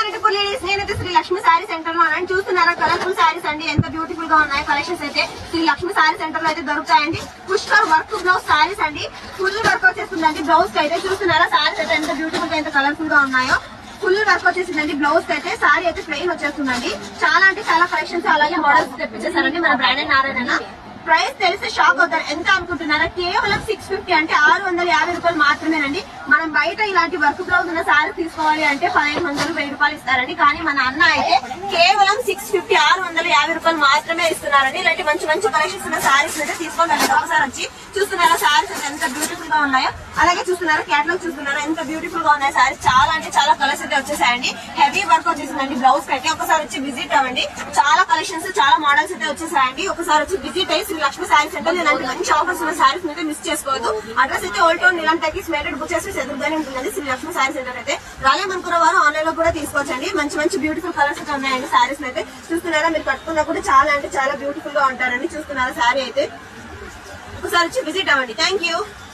Anantapur ladies, నేనైతే Shri Lakshmi sari centre లో ఉన్నాను. చూస్తున్నారా కలర్ఫుల్ శారీస్ అండి, ఎంత బ్యూటిఫుల్ గా ఉన్నాయి. కలెక్షన్స్ అయితే శ్రీ లక్ష్మి శారీ సెంటర్ లో అయితే దొరుకుతాయండి. పుష్కర్ వర్క్ బ్లౌజ్ శారీస్ అండి, ఫుల్ వర్క్ వచ్చేస్తుందండి బ్లౌజ్ కి అయితే. చూస్తున్నారా శారీస్ అయితే ఎంత బ్యూటిఫుల్ గా ఎంత కలర్ఫుల్ గా ఉన్నాయో. ఫుల్ వర్క్ వచ్చేసిందండి బ్లౌజ్ కి అయితే. సారీ అయితే ప్లెయిన్ వచ్చేస్తుందండి. చాలా అంటే చాలా కలెక్షన్స్ అలాగే మోడల్స్ తెప్పించేసారండి మన బ్రాండెడ్ నారాయణ. ప్రైస్ తెలిస్తే షాక్ అవుతారు. ఎంత అనుకుంటున్నారా? కేవలం 650 అంటే 650 రూపాయలు మాత్రమేనండి. మనం బయట ఇలాంటి వర్క్ బ్లౌజ్ ఉన్న సారీ తీసుకోవాలి అంటే 1500 1000 రూపాయలు ఇస్తారండి. కానీ మన అన్న అయితే కేవలం 650 650 రూపాయలు మాత్రమే ఇస్తున్నారండి. ఇలాంటి మంచి మంచి కలెక్షన్స్ ఉన్న సారీస్ అయితే తీసుకోండి. ఒకసారి వచ్చి చూస్తున్నారా సారీస్ అయితే ఎంత బ్యూటిఫుల్ గా ఉన్నాయో. అలాగే చూస్తున్నారా క్యాటలాగ్ చూస్తున్నారా ఎంత బ్యూటిఫుల్ గా ఉన్నాయి సారీస్. చాలా అంటే చాలా కలర్స్ అయితే వచ్చేసాయండి. హెవీ వర్క్ వచ్చేసిందండి బ్లౌజ్ అయితే. ఒకసారి వచ్చి విజిట్ అవ్వండి. చాలా కలెక్షన్స్ చాలా మోడల్స్ అయితే వచ్చేసాయండి. ఒకసారి వచ్చి విజిట్ అయ్యి శ్రీ లక్ష్మి శారీ సెంటర్ ఇలాంటి మంచి ఆఫర్స్ ఉన్న శారీస్ అయితే మిస్ చేసుకోవద్దు. అడ్రస్ అయితే ఓల్డ్ టౌన్ నీలం టాకీస్ మేడెడ్ బుక్ చేసి ఎదురుగానే ఉంటుందండి శ్రీ లక్ష్మి శారీ సెంటర్ అయితే. రాలేమనుకున్న వారు ఆన్లైన్ లో కూడా తీసుకోవచ్చండి. మంచి మంచి బ్యూటిఫుల్ కలర్స్ అయితే ఉన్నాయండి శారీస్ అయితే. చూస్తున్నారా మీరు కట్టుకున్నా కూడా చాలా అంటే చాలా బ్యూటిఫుల్ గా ఉంటారండి. చూస్తున్నారా శారీ అయితే. ఒకసారి వచ్చి విజిట్ అవ్వండి. Thank you.